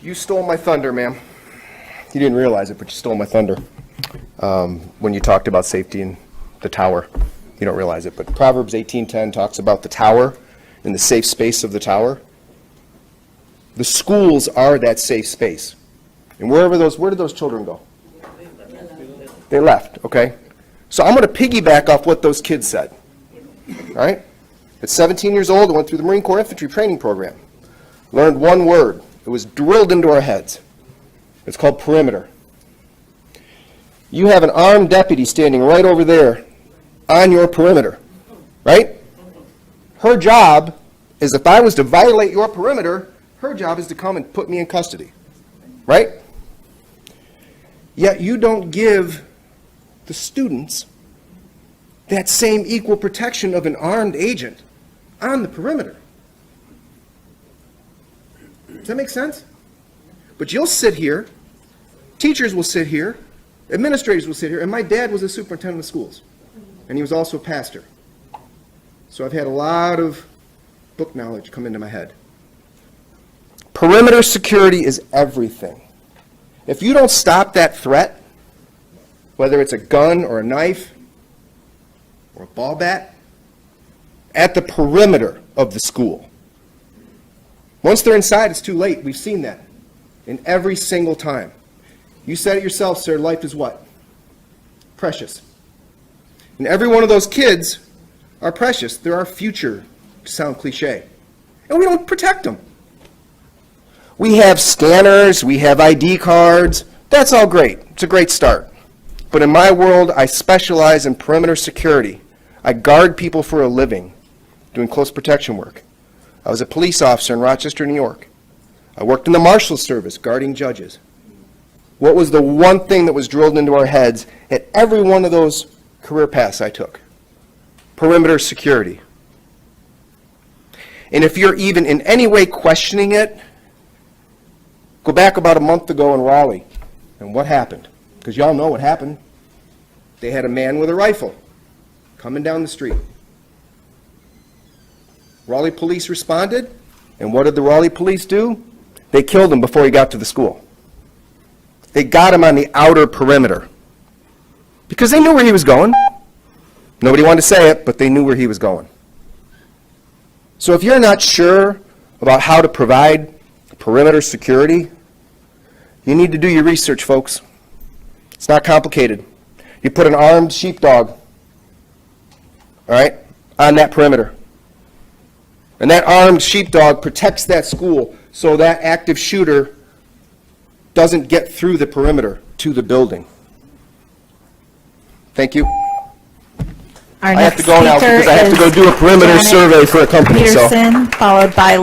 You stole my thunder, ma'am. You didn't realize it, but you stole my thunder when you talked about safety in the tower. You don't realize it, but Proverbs 18:10 talks about the tower and the safe space of the tower. The schools are that safe space. And where did those children go? They left, okay? So I'm going to piggyback off what those kids said. All right? At 17 years old, I went through the Marine Corps Infantry Training Program. Learned one word. It was drilled into our heads. It's called perimeter. You have an armed deputy standing right over there on your perimeter, right? Her job is, if I was to violate your perimeter, her job is to come and put me in custody, right? Yet you don't give the students that same equal protection of an armed agent on the perimeter. Does that make sense? But you'll sit here, teachers will sit here, administrators will sit here, and my dad was a superintendent of schools, and he was also a pastor. So I've had a lot of book knowledge come into my head. Perimeter security is everything. If you don't stop that threat, whether it's a gun or a knife or a ball bat, at the perimeter of the school, once they're inside, it's too late. We've seen that in every single time. You said it yourself, sir, life is what? Precious. And every one of those kids are precious. They're our future, to sound cliche. And we don't protect them. We have scanners, we have ID cards. That's all great. It's a great start. But in my world, I specialize in perimeter security. I guard people for a living, doing close protection work. I was a police officer in Rochester, New York. I worked in the Marshal Service, guarding judges. What was the one thing that was drilled into our heads at every one of those career paths I took? Perimeter security. And if you're even in any way questioning it, go back about a month ago in Raleigh. And what happened? Because y'all know what happened. They had a man with a rifle coming down the street. Raleigh police responded, and what did the Raleigh police do? They killed him before he got to the school. They got him on the outer perimeter because they knew where he was going. Nobody wanted to say it, but they knew where he was going. So if you're not sure about how to provide perimeter security, you need to do your research, folks. It's not complicated. You put an armed sheepdog, all right, on that perimeter. And that armed sheepdog protects that school so that active shooter doesn't get through the perimeter to the building. Thank you. Our I have next to go now speaker because I have to go is do a perimeter Janet survey for a company. Peterson, followed by